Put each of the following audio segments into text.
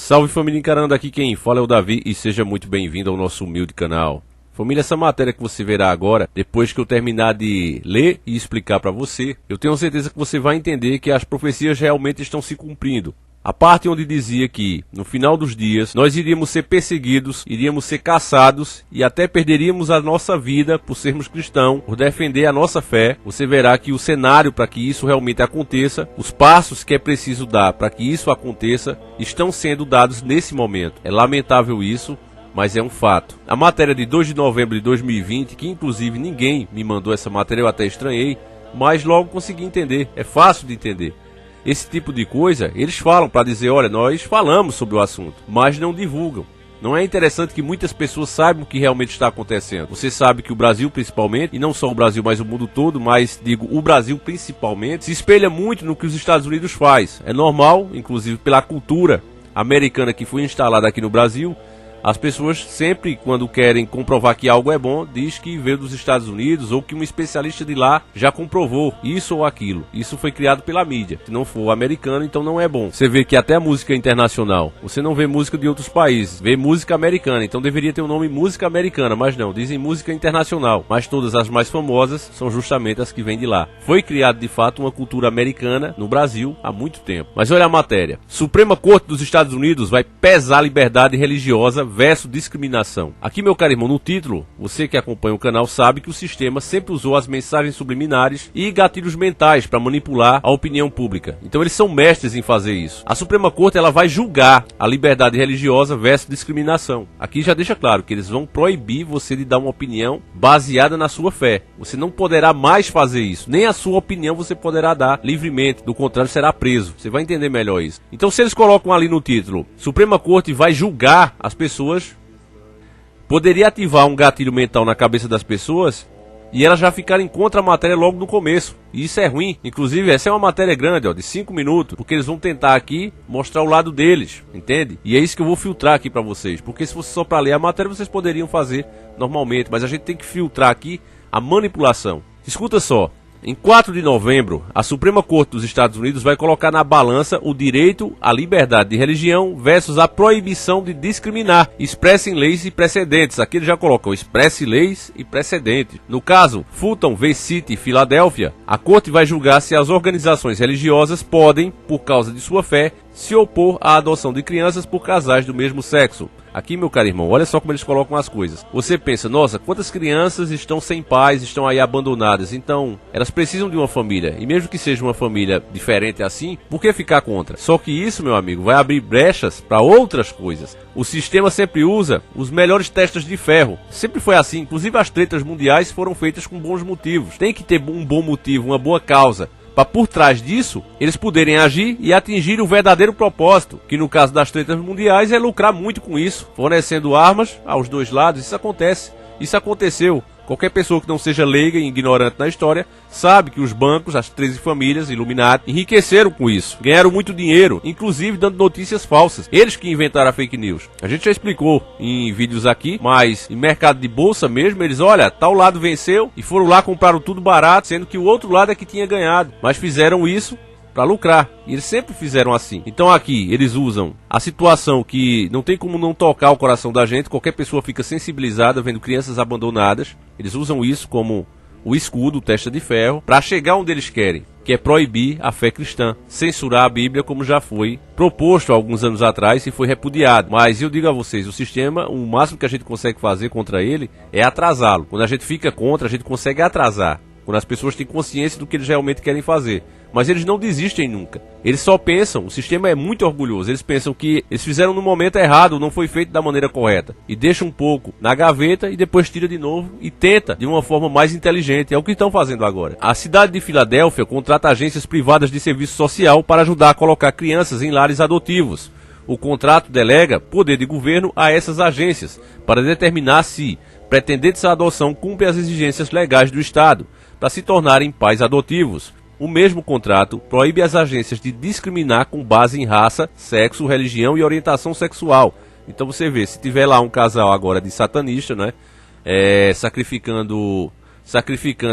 Salve família encarando, aqui quem fala é o Davi e seja muito bem-vindo ao nosso humilde canal. Família, essa matéria que você verá agora, depois que eu terminar de ler e explicar para você, eu tenho certeza que você vai entender que as profecias realmente estão se cumprindo. A parte onde dizia que, no final dos dias, nós iríamos ser perseguidos, iríamos ser caçados e até perderíamos a nossa vida por sermos cristãos, por defender a nossa fé. Você verá que o cenário para que isso realmente aconteça, os passos que é preciso dar para que isso aconteça, estão sendo dados nesse momento. É lamentável isso, mas é um fato. A matéria de 2 de novembro de 2020, que inclusive ninguém me mandou essa matéria, eu até estranhei, mas logo consegui entender, é fácil de entender. Esse tipo de coisa, eles falam para dizer, olha, nós falamos sobre o assunto, mas não divulgam. Não é interessante que muitas pessoas saibam o que realmente está acontecendo. Você sabe que o Brasil principalmente, e não só o Brasil, mas o mundo todo, mas digo, o Brasil principalmente, se espelha muito no que os Estados Unidos faz. É normal, inclusive pela cultura americana que foi instalada aqui no Brasil, as pessoas sempre, quando querem comprovar que algo é bom, diz que veio dos Estados Unidos ou que um especialista de lá já comprovou isso ou aquilo. Isso foi criado pela mídia. Se não for americano, então não é bom. Você vê que até a música internacional, você não vê música de outros países, vê música americana. Então deveria ter o nome música americana, mas não, dizem música internacional. Mas todas as mais famosas são justamente as que vêm de lá. Foi criado de fato uma cultura americana no Brasil há muito tempo. Mas olha a matéria. Suprema Corte dos Estados Unidos vai pesar a liberdade religiosa versus discriminação. Aqui, meu caro irmão, no título, você que acompanha o canal sabe que o sistema sempre usou as mensagens subliminares e gatilhos mentais para manipular a opinião pública. Então eles são mestres em fazer isso. A Suprema Corte ela vai julgar a liberdade religiosa versus discriminação. Aqui já deixa claro que eles vão proibir você de dar uma opinião baseada na sua fé. Você não poderá mais fazer isso. Nem a sua opinião você poderá dar livremente. Do contrário, será preso. Você vai entender melhor isso. Então se eles colocam ali no título, Suprema Corte vai julgar as pessoas, poderia ativar um gatilho mental na cabeça das pessoas e elas já ficarem contra a matéria logo no começo. E isso é ruim. Inclusive, essa é uma matéria grande, ó, de 5 minutos, porque eles vão tentar aqui mostrar o lado deles, entende? E é isso que eu vou filtrar aqui pra vocês, porque se fosse só pra ler a matéria, vocês poderiam fazer normalmente, mas a gente tem que filtrar aqui a manipulação. Escuta só. Em 4 de novembro, a Suprema Corte dos Estados Unidos vai colocar na balança o direito à liberdade de religião versus a proibição de discriminar. Expressem leis e precedentes. Aqui eles já colocam expresse leis e precedentes. No caso, Fulton v. City, Filadélfia, a Corte vai julgar se as organizações religiosas podem, por causa de sua fé, se opor à adoção de crianças por casais do mesmo sexo. Aqui, meu caro irmão, olha só como eles colocam as coisas. Você pensa, nossa, quantas crianças estão sem pais, estão aí abandonadas, então elas precisam de uma família. E mesmo que seja uma família diferente assim, por que ficar contra? Só que isso, meu amigo, vai abrir brechas para outras coisas. O sistema sempre usa os melhores testas de ferro. Sempre foi assim, inclusive as tretas mundiais foram feitas com bons motivos. Tem que ter um bom motivo, uma boa causa, para por trás disso, eles poderem agir e atingir o verdadeiro propósito, que no caso das tretas mundiais é lucrar muito com isso, fornecendo armas aos dois lados. Isso acontece, isso aconteceu. Qualquer pessoa que não seja leiga e ignorante na história sabe que os bancos, as 13 famílias Illuminati, enriqueceram com isso. Ganharam muito dinheiro, inclusive dando notícias falsas. Eles que inventaram a fake news. A gente já explicou em vídeos aqui, mas em mercado de bolsa mesmo, eles, olha, tal lado venceu e foram lá, compraram tudo barato, sendo que o outro lado é que tinha ganhado. Mas fizeram isso para lucrar, e eles sempre fizeram assim. Então aqui, eles usam a situação que não tem como não tocar o coração da gente, qualquer pessoa fica sensibilizada vendo crianças abandonadas. Eles usam isso como o escudo, o testa de ferro, para chegar onde eles querem, que é proibir a fé cristã, censurar a Bíblia, como já foi proposto há alguns anos atrás e foi repudiado. Mas eu digo a vocês, o sistema, o máximo que a gente consegue fazer contra ele é atrasá-lo. Quando a gente fica contra, a gente consegue atrasar, quando as pessoas têm consciência do que eles realmente querem fazer. Mas eles não desistem nunca. Eles só pensam, o sistema é muito orgulhoso, eles pensam que eles fizeram no momento errado, não foi feito da maneira correta. E deixa um pouco na gaveta e depois tira de novo e tenta de uma forma mais inteligente. É o que estão fazendo agora. A cidade de Filadélfia contrata agências privadas de serviço social para ajudar a colocar crianças em lares adotivos. O contrato delega poder de governo a essas agências para determinar se pretendentes à adoção cumprem as exigências legais do Estado para se tornarem pais adotivos. O mesmo contrato proíbe as agências de discriminar com base em raça, sexo, religião e orientação sexual. Então você vê, se tiver lá um casal agora de satanista, né, sacrificando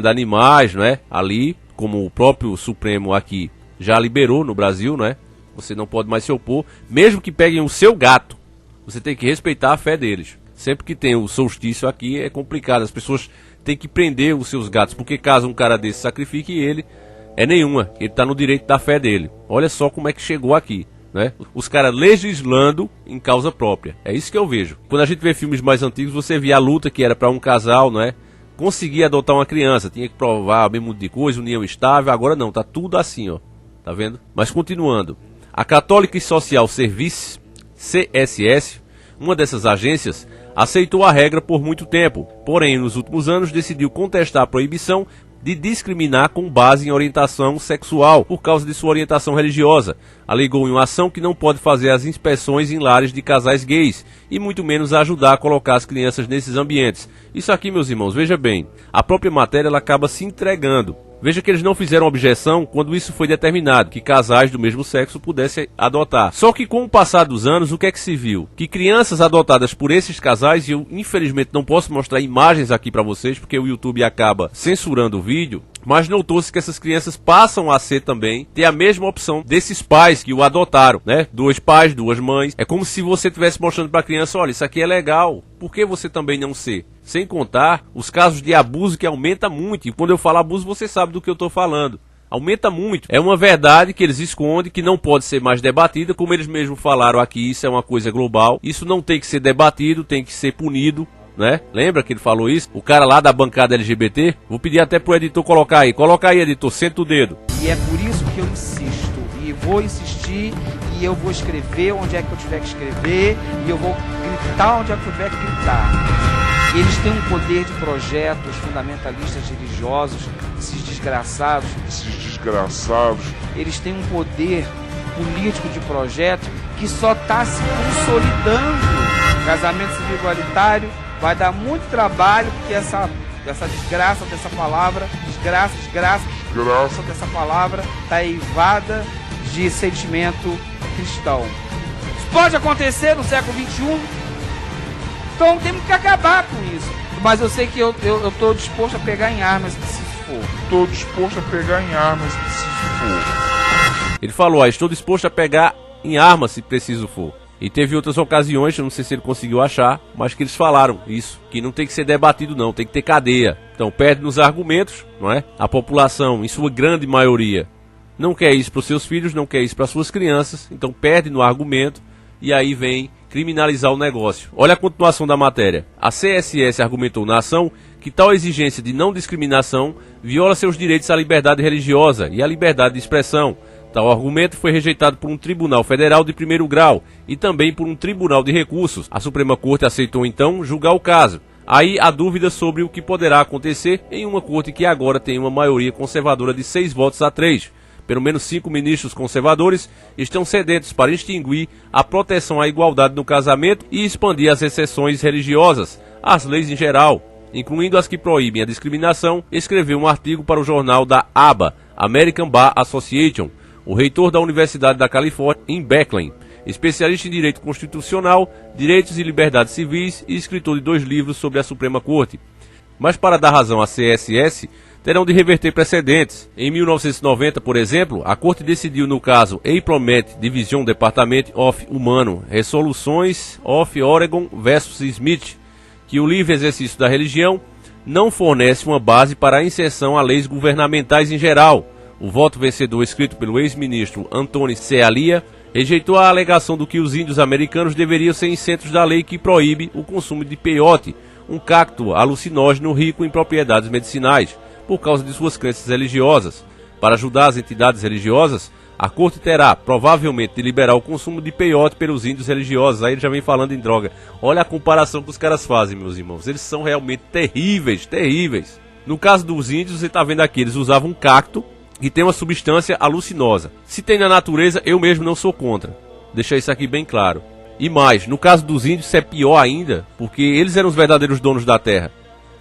animais, né, ali, como o próprio Supremo aqui já liberou no Brasil, né, Você não pode mais se opor, mesmo que peguem o seu gato. Você tem que respeitar a fé deles. Sempre que tem o solstício aqui é complicado. As pessoas têm que prender os seus gatos, porque caso um cara desse sacrifique ele, é nenhuma. Ele está no direito da fé dele. Olha só como é que chegou aqui, né? Os caras legislando em causa própria. É isso que eu vejo. Quando a gente vê filmes mais antigos, você via a luta que era para um casal, não é? Conseguir adotar uma criança, tinha que provar o mesmo de coisa, união estável. Agora não, tá tudo assim, ó. Tá vendo? Mas continuando. A Catholic Social Service, CSS, uma dessas agências, aceitou a regra por muito tempo, porém nos últimos anos decidiu contestar a proibição de discriminar com base em orientação sexual por causa de sua orientação religiosa. Alegou em uma ação que não pode fazer as inspeções em lares de casais gays e muito menos ajudar a colocar as crianças nesses ambientes. Isso aqui, meus irmãos, veja bem, a própria matéria ela acaba se entregando. Veja que eles não fizeram objeção quando isso foi determinado, que casais do mesmo sexo pudessem adotar. Só que com o passar dos anos, o que é que se viu? Que crianças adotadas por esses casais, e eu infelizmente não posso mostrar imagens aqui para vocês, porque o YouTube acaba censurando o vídeo, mas notou-se que essas crianças passam a ser também, ter a mesma opção desses pais que o adotaram, né? 2 pais, 2 mães. É como se você estivesse mostrando para a criança, olha, isso aqui é legal, por que você também não ser? Sem contar os casos de abuso que aumenta muito. E quando eu falo abuso, você sabe do que eu estou falando. Aumenta muito. É uma verdade que eles escondem, que não pode ser mais debatida. Como eles mesmos falaram aqui, isso é uma coisa global. Isso não tem que ser debatido, tem que ser punido, né? Lembra que ele falou isso? O cara lá da bancada LGBT. Vou pedir até pro editor colocar aí. Coloca aí, editor, senta o dedo. E é por isso que eu insisto. E vou insistir. E eu vou escrever onde é que eu tiver que escrever. E eu vou gritar onde é que eu tiver que gritar. Eles têm um poder de projeto, os fundamentalistas religiosos, esses desgraçados. Eles têm um poder político de projeto que só está se consolidando. Casamento civil igualitário vai dar muito trabalho, porque essa desgraça dessa palavra, desgraça dessa palavra, está eivada de sentimento cristão. Isso pode acontecer no século XXI. Então temos que acabar com isso. Mas eu sei que eu estou disposto a pegar em armas se for. Ele falou, estou disposto a pegar em armas se preciso for. E teve outras ocasiões, eu não sei se ele conseguiu achar, mas que eles falaram isso, que não tem que ser debatido não, tem que ter cadeia. Então perde nos argumentos, não é? A população, em sua grande maioria, não quer isso para os seus filhos, não quer isso para suas crianças, então perde no argumento e aí vem criminalizar o negócio. Olha a continuação da matéria. A CSS argumentou na ação que tal exigência de não discriminação viola seus direitos à liberdade religiosa e à liberdade de expressão. Tal argumento foi rejeitado por um tribunal federal de primeiro grau e também por um tribunal de recursos. A Suprema Corte aceitou então julgar o caso. Aí há dúvidas sobre o que poderá acontecer em uma corte que agora tem uma maioria conservadora de 6 votos a 3. Pelo menos 5 ministros conservadores estão sedentos para extinguir a proteção à igualdade no casamento e expandir as exceções religiosas, as leis em geral, incluindo as que proíbem a discriminação, escreveu um artigo para o jornal da ABA, American Bar Association, o reitor da Universidade da Califórnia, em Berkeley, especialista em direito constitucional, direitos e liberdades civis e escritor de 2 livros sobre a Suprema Corte. Mas para dar razão à CSS, terão de reverter precedentes. Em 1990, por exemplo, a Corte decidiu no caso Aplomet Division Department of Humano Resoluções of Oregon vs. Smith, que o livre exercício da religião não fornece uma base para a inserção a leis governamentais em geral. O voto vencedor escrito pelo ex-ministro Anthony Scalia rejeitou a alegação do que os índios americanos deveriam ser isentos da lei que proíbe o consumo de peyote, um cacto alucinógeno rico em propriedades medicinais, por causa de suas crenças religiosas. Para ajudar as entidades religiosas, a Corte terá, provavelmente, de liberar o consumo de peyote pelos índios religiosos. Aí ele já vem falando em droga. Olha a comparação que os caras fazem, meus irmãos. Eles são realmente terríveis, terríveis. No caso dos índios, você está vendo aqui, eles usavam um cacto que tem uma substância alucinosa. Se tem na natureza, eu mesmo não sou contra. Deixa isso aqui bem claro. E mais, no caso dos índios, isso é pior ainda, porque eles eram os verdadeiros donos da terra.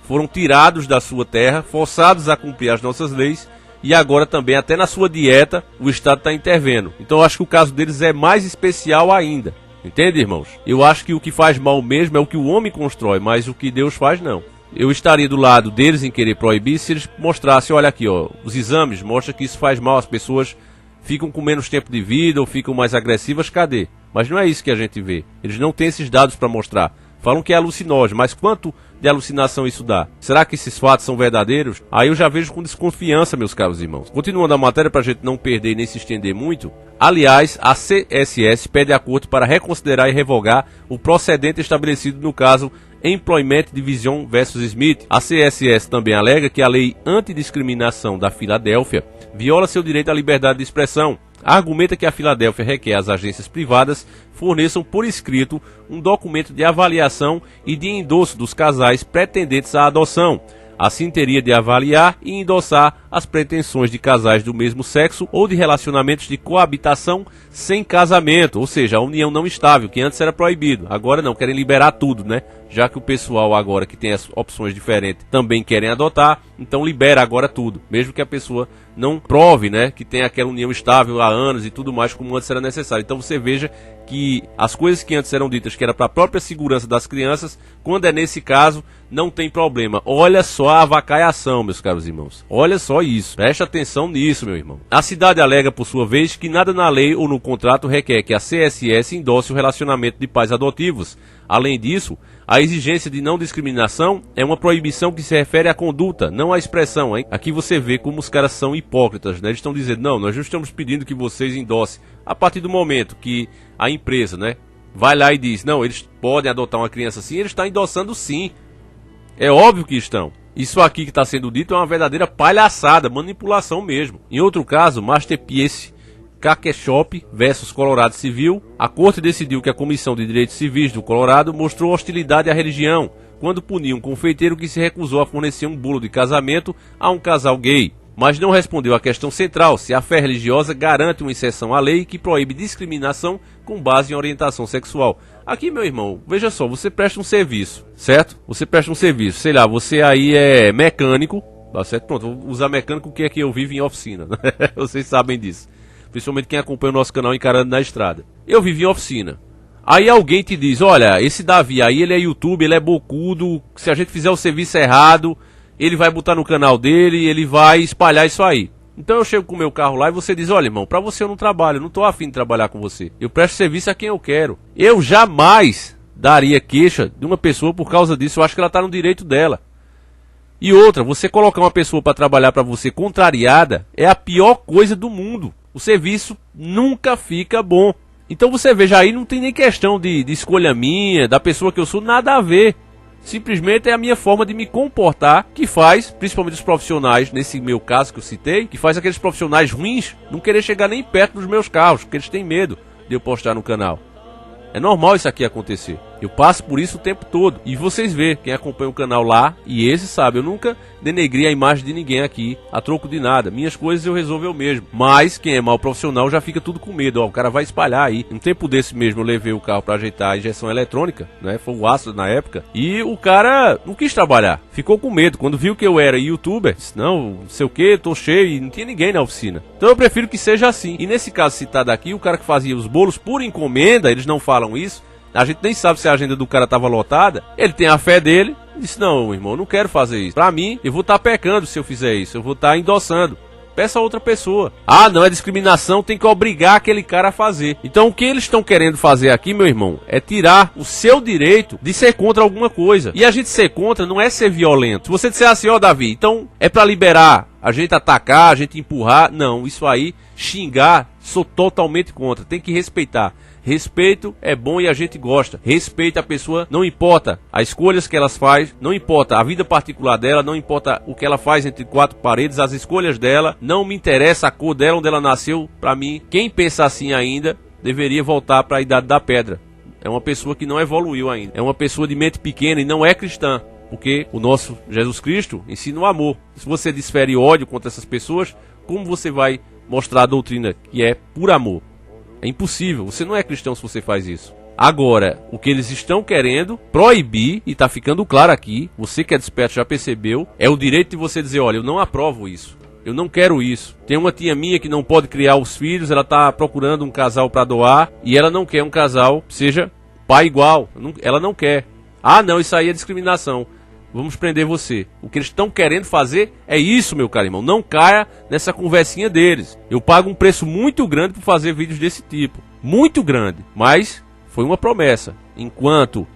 Foram tirados da sua terra, forçados a cumprir as nossas leis, e agora também, até na sua dieta, o Estado está intervendo. Então eu acho que o caso deles é mais especial ainda. Entende, irmãos? Eu acho que o que faz mal mesmo é o que o homem constrói, mas o que Deus faz, não. Eu estaria do lado deles em querer proibir se eles mostrassem, olha aqui, ó, os exames mostram que isso faz mal, as pessoas ficam com menos tempo de vida ou ficam mais agressivas, cadê? Mas não é isso que a gente vê. Eles não têm esses dados para mostrar. Falam que é alucinógeno, mas quanto de alucinação isso dá? Será que esses fatos são verdadeiros? Aí eu já vejo com desconfiança, meus caros irmãos. Continuando a matéria para a gente não perder e nem se estender muito. Aliás, a CSS pede à corte para reconsiderar e revogar o procedente estabelecido no caso Employment Division vs Smith. A CSS também alega que a lei antidiscriminação da Filadélfia viola seu direito à liberdade de expressão. Argumenta que a Filadélfia requer às agências privadas forneçam por escrito um documento de avaliação e de endosso dos casais pretendentes à adoção. Assim teria de avaliar e endossar as pretensões de casais do mesmo sexo ou de relacionamentos de coabitação sem casamento, ou seja, a união não estável, que antes era proibido. Agora não, querem liberar tudo, né? Já que o pessoal agora que tem as opções diferentes também querem adotar, então libera agora tudo, mesmo que a pessoa não prove, né, que tem aquela união estável há anos e tudo mais como antes era necessário. Então você veja que as coisas que antes eram ditas que era para a própria segurança das crianças, quando é nesse caso, não tem problema. Olha só a avacalhação, meus caros irmãos. Olha só isso. Preste atenção nisso, meu irmão. A cidade alega, por sua vez, que nada na lei ou no contrato requer que a CSS endosse o relacionamento de pais adotivos. Além disso, a exigência de não discriminação é uma proibição que se refere à conduta, não à expressão, hein? Aqui você vê como os caras são hipócritas, né? Eles estão dizendo, não, nós não estamos pedindo que vocês endossem. A partir do momento que a empresa, né, vai lá e diz, não, eles podem adotar uma criança assim, eles estão endossando sim. É óbvio que estão. Isso aqui que está sendo dito é uma verdadeira palhaçada, manipulação mesmo. Em outro caso, Masterpiece Kakeshop versus Colorado Civil, a corte decidiu que a Comissão de Direitos Civis do Colorado mostrou hostilidade à religião quando puniu um confeiteiro que se recusou a fornecer um bolo de casamento a um casal gay, mas não respondeu à questão central, se a fé religiosa garante uma exceção à lei que proíbe discriminação com base em orientação sexual. Aqui, meu irmão, veja só, você presta um serviço, certo? Você presta um serviço, sei lá, você aí é mecânico, tá certo? Pronto, vou usar mecânico que é que eu vivo em oficina, vocês sabem disso. Principalmente quem acompanha o nosso canal Encarando na Estrada. Eu vivo em oficina. Aí alguém te diz, olha, esse Davi aí, ele é YouTube, ele é bocudo, se a gente fizer o serviço errado, ele vai botar no canal dele, ele vai espalhar isso aí. Então eu chego com o meu carro lá e você diz, olha irmão, pra você eu não trabalho, eu não tô afim de trabalhar com você. Eu presto serviço a quem eu quero. Eu jamais daria queixa de uma pessoa por causa disso, eu acho que ela tá no direito dela. E outra, você colocar uma pessoa para trabalhar para você contrariada é a pior coisa do mundo. O serviço nunca fica bom. Então você veja aí, não tem nem questão de escolha minha, da pessoa que eu sou, nada a ver. Simplesmente é a minha forma de me comportar que faz, principalmente os profissionais, nesse meu caso que eu citei, que faz aqueles profissionais ruins não querer chegar nem perto dos meus carros, porque eles têm medo de eu postar no canal. É normal isso aqui acontecer. Eu passo por isso o tempo todo. E vocês vê, quem acompanha o canal lá, e esse sabe, eu nunca denegri a imagem de ninguém aqui, a troco de nada. Minhas coisas eu resolvo eu mesmo. Mas quem é mal profissional já fica tudo com medo. Ó, o cara vai espalhar aí. Um tempo desse mesmo eu levei o carro para ajeitar a injeção eletrônica, né? Foi o Astro na época. E o cara não quis trabalhar. Ficou com medo. Quando viu que eu era youtuber, disse, não sei o que, tô cheio e não tinha ninguém na oficina. Então eu prefiro que seja assim. E nesse caso citado aqui, o cara que fazia os bolos por encomenda, eles não falam isso. A gente nem sabe se a agenda do cara estava lotada. Ele tem a fé dele. Disse, não, irmão, não quero fazer isso. Pra mim, eu vou estar pecando se eu fizer isso. Eu vou estar endossando. Peça a outra pessoa. Ah, não, é discriminação, tem que obrigar aquele cara a fazer. Então o que eles estão querendo fazer aqui, meu irmão, é tirar o seu direito de ser contra alguma coisa. E a gente ser contra não é ser violento. Se você disser assim, ó Davi, então é pra liberar, a gente atacar, a gente empurrar. Não, isso aí, xingar, sou totalmente contra. Tem que respeitar. Respeito é bom e a gente gosta. Respeita a pessoa, não importa as escolhas que elas faz, não importa a vida particular dela, não importa o que ela faz entre quatro paredes, as escolhas dela, não me interessa a cor dela, onde ela nasceu. Pra mim, quem pensa assim ainda, deveria voltar para a idade da pedra. É uma pessoa que não evoluiu ainda. É uma pessoa de mente pequena e não é cristã. Porque o nosso Jesus Cristo ensina o amor. Se você desfere ódio contra essas pessoas, como você vai mostrar a doutrina que é por amor? É impossível, você não é cristão se você faz isso. Agora, o que eles estão querendo proibir, e tá ficando claro aqui, você que é desperto já percebeu, é o direito de você dizer, olha, eu não aprovo isso, eu não quero isso. Tem uma tia minha que não pode criar os filhos, ela tá procurando um casal para doar, e ela não quer um casal que seja pai igual, ela não quer. Ah não, isso aí é discriminação. vamos prender você. O que eles estão querendo fazer é isso, meu caro irmão. Não caia nessa conversinha deles. Eu pago um preço muito grande por fazer vídeos desse tipo. Muito grande. Mas foi uma promessa. Enquanto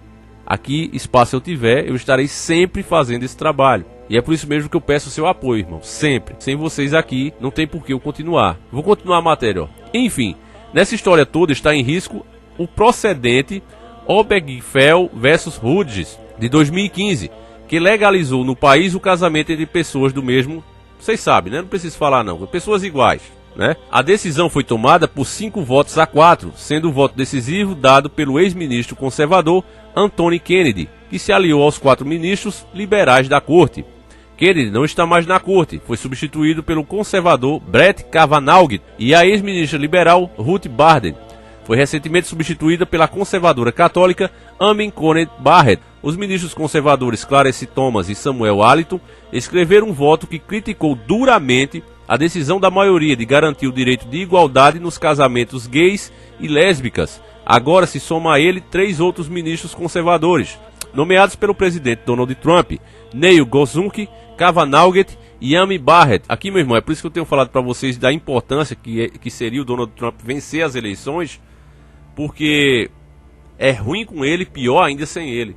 aqui espaço eu tiver, eu estarei sempre fazendo esse trabalho. E é por isso mesmo que eu peço o seu apoio, irmão. Sempre. Sem vocês aqui, não tem por que eu continuar. Vou continuar a matéria, ó. Enfim, nessa história toda está em risco o procedente Obergefell versus Rudges, de 2015, que legalizou no país o casamento entre pessoas do mesmo... Vocês sabem, né? Não preciso falar não. Pessoas iguais, né? A decisão foi tomada por 5 votos a 4, sendo o voto decisivo dado pelo ex-ministro conservador Anthony Kennedy, que se aliou aos 4 ministros liberais da corte. Kennedy não está mais na corte, foi substituído pelo conservador Brett Kavanaugh e a ex-ministra liberal Ruth Bader. Foi recentemente substituída pela conservadora católica Amy Coney Barrett. Os ministros conservadores Clarence Thomas e Samuel Alito escreveram um voto que criticou duramente a decisão da maioria de garantir o direito de igualdade nos casamentos gays e lésbicas. Agora se soma a ele 3 outros ministros conservadores, nomeados pelo presidente Donald Trump: Neil Gorsuch, Kavanaugh e Amy Barrett. Aqui, meu irmão, é por isso que eu tenho falado para vocês da importância que seria o Donald Trump vencer as eleições, porque é ruim com ele, pior ainda sem ele.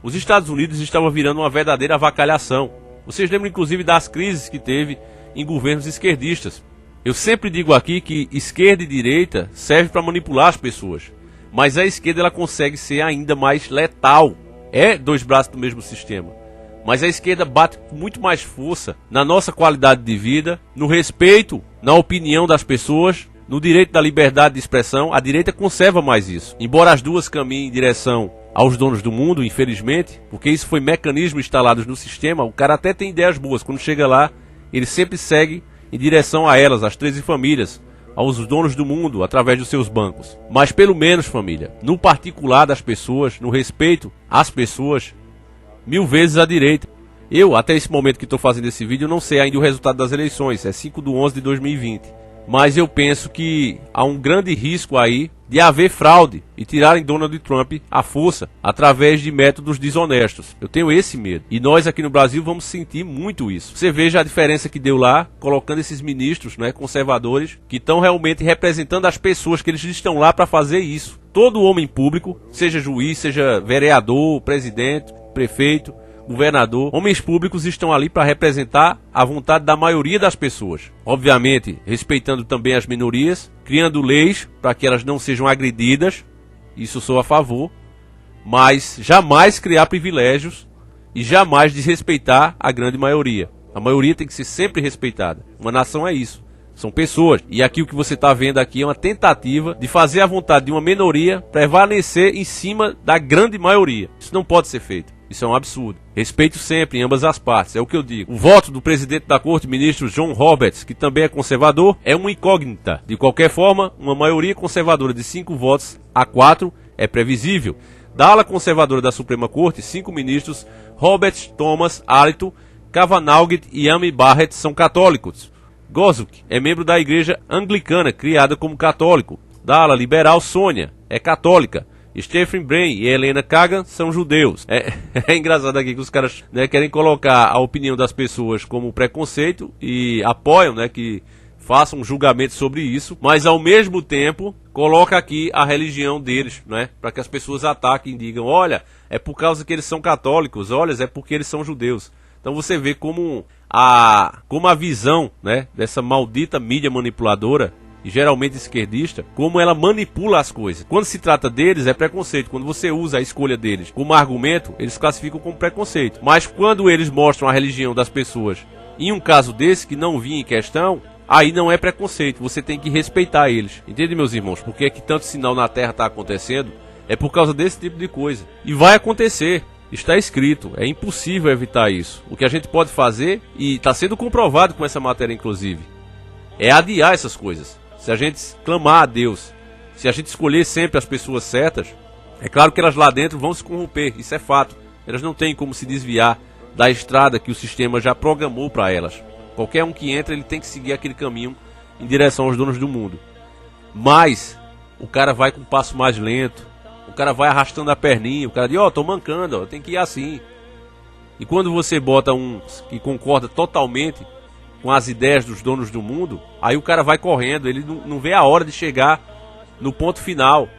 Os Estados Unidos estavam virando uma verdadeira avacalhação. Vocês lembram inclusive das crises que teve em governos esquerdistas. Eu sempre digo aqui que esquerda e direita serve para manipular as pessoas, mas a esquerda ela consegue ser ainda mais letal. É 2 braços do mesmo sistema, mas a esquerda bate com muito mais força na nossa qualidade de vida, no respeito, na opinião das pessoas, no direito da liberdade de expressão. A direita conserva mais isso, embora as duas caminhem em direção aos donos do mundo, infelizmente, porque isso foi mecanismo instalados no sistema. O cara até tem ideias boas, quando chega lá, ele sempre segue em direção a elas, às 13 famílias, aos donos do mundo, através dos seus bancos. Mas pelo menos, família, no particular das pessoas, no respeito às pessoas, 1000 vezes à direita. Eu, até esse momento que estou fazendo esse vídeo, não sei ainda o resultado das eleições, é 5/11 de 2020. Mas eu penso que há um grande risco aí de haver fraude e tirarem Donald Trump à força através de métodos desonestos. Eu tenho esse medo. E nós aqui no Brasil vamos sentir muito isso. Você veja a diferença que deu lá, colocando esses ministros, né, conservadores, que estão realmente representando as pessoas, que eles estão lá para fazer isso. Todo homem público, seja juiz, seja vereador, presidente, prefeito, governador, homens públicos estão ali para representar a vontade da maioria das pessoas. Obviamente, respeitando também as minorias, criando leis para que elas não sejam agredidas, isso sou a favor, mas jamais criar privilégios e jamais desrespeitar a grande maioria. A maioria tem que ser sempre respeitada. Uma nação é isso. São pessoas. E aqui o que você está vendo aqui é uma tentativa de fazer a vontade de uma minoria prevalecer em cima da grande maioria. Isso não pode ser feito. Isso é um absurdo. Respeito sempre em ambas as partes, é o que eu digo. O voto do presidente da corte, ministro John Roberts, que também é conservador, é uma incógnita. De qualquer forma, uma maioria conservadora de 5 votos a 4 é previsível. Da ala conservadora da Suprema Corte, 5 ministros, Roberts, Thomas, Alito, Kavanaugh e Amy Barrett, são católicos. Gorsuch é membro da igreja anglicana, criada como católico. Da ala liberal, Sônia é católica. Stephen Bray e Helena Kagan são judeus. É engraçado aqui que os caras, né, querem colocar a opinião das pessoas como preconceito e apoiam, né, que façam um julgamento sobre isso, mas ao mesmo tempo coloca aqui a religião deles, né, para que as pessoas ataquem e digam: olha, é por causa que eles são católicos, olha, é porque eles são judeus. Então você vê como a visão, né, dessa maldita mídia manipuladora, e geralmente esquerdista, como ela manipula as coisas. Quando se trata deles, é preconceito. Quando você usa a escolha deles como argumento, eles classificam como preconceito. Mas quando eles mostram a religião das pessoas, em um caso desse que não vinha em questão, aí não é preconceito. Você tem que respeitar eles. Entende, meus irmãos? Porque é que tanto sinal na Terra está acontecendo? É por causa desse tipo de coisa. E vai acontecer. Está escrito. É impossível evitar isso. O que a gente pode fazer, e está sendo comprovado com essa matéria inclusive, é adiar essas coisas. Se a gente clamar a Deus, se a gente escolher sempre as pessoas certas, é claro que elas lá dentro vão se corromper, isso é fato. Elas não têm como se desviar da estrada que o sistema já programou para elas. Qualquer um que entra, ele tem que seguir aquele caminho em direção aos donos do mundo. Mas o cara vai com um passo mais lento, o cara vai arrastando a perninha, o cara diz: ó, tô mancando, ó, tem que ir assim. E quando você bota um que concorda totalmente com as ideias dos donos do mundo, aí o cara vai correndo, ele não vê a hora de chegar no ponto final.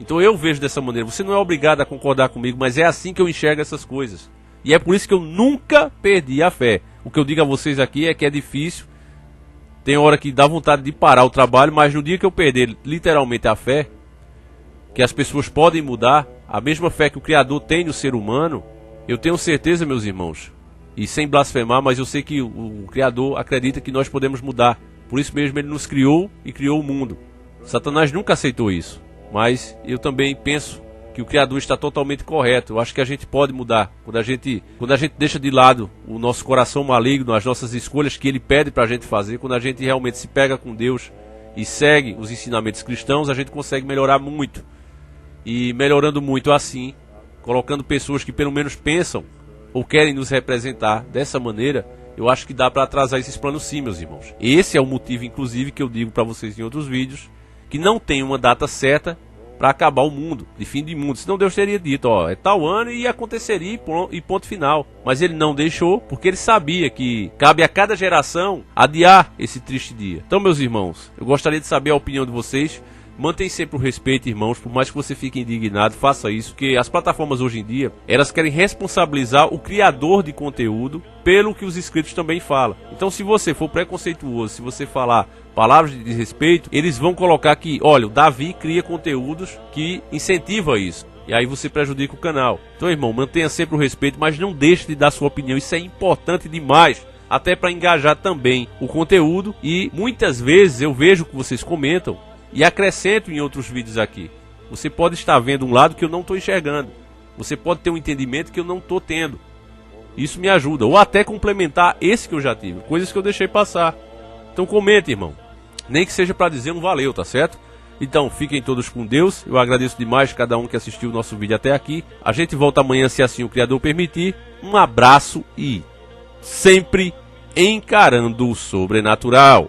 Então eu vejo dessa maneira. Você não é obrigado a concordar comigo, mas é assim que eu enxergo essas coisas. E é por isso que eu nunca perdi a fé. O que eu digo a vocês aqui é que é difícil. Tem hora que dá vontade de parar o trabalho, mas no dia que eu perder literalmente a fé, que as pessoas podem mudar, a mesma fé que o Criador tem no ser humano, eu tenho certeza, meus irmãos, e sem blasfemar, mas eu sei que o Criador acredita que nós podemos mudar. Por isso mesmo ele nos criou e criou o mundo. Satanás nunca aceitou isso, mas eu também penso que o Criador está totalmente correto. Eu acho que a gente pode mudar. Quando a gente deixa de lado o nosso coração maligno, as nossas escolhas que ele pede para a gente fazer, quando a gente realmente se pega com Deus e segue os ensinamentos cristãos, a gente consegue melhorar muito. E melhorando muito assim, colocando pessoas que pelo menos pensam ou querem nos representar dessa maneira, eu acho que dá para atrasar esses planos sim, meus irmãos. Esse é o motivo, inclusive, que eu digo para vocês em outros vídeos, que não tem uma data certa para acabar o mundo, de fim de mundo. Senão Deus teria dito, ó, é tal ano e aconteceria e ponto final. Mas ele não deixou, porque ele sabia que cabe a cada geração adiar esse triste dia. Então, meus irmãos, eu gostaria de saber a opinião de vocês. Mantém sempre o respeito, irmãos, por mais que você fique indignado, faça isso, porque as plataformas hoje em dia, elas querem responsabilizar o criador de conteúdo pelo que os inscritos também falam. Então, se você for preconceituoso, se você falar palavras de desrespeito, eles vão colocar que, olha, o Davi cria conteúdos que incentivam isso. E aí você prejudica o canal. Então, irmão, mantenha sempre o respeito, mas não deixe de dar sua opinião, isso é importante demais. Até para engajar também o conteúdo. E muitas vezes eu vejo que vocês comentam e acrescento em outros vídeos aqui. Você pode estar vendo um lado que eu não estou enxergando. Você pode ter um entendimento que eu não estou tendo. Isso me ajuda. Ou até complementar esse que eu já tive. Coisas que eu deixei passar. Então comenta, irmão. Nem que seja para dizer um valeu, tá certo? Então fiquem todos com Deus. Eu agradeço demais cada um que assistiu o nosso vídeo até aqui. A gente volta amanhã, se assim o Criador permitir. Um abraço e sempre encarando o sobrenatural.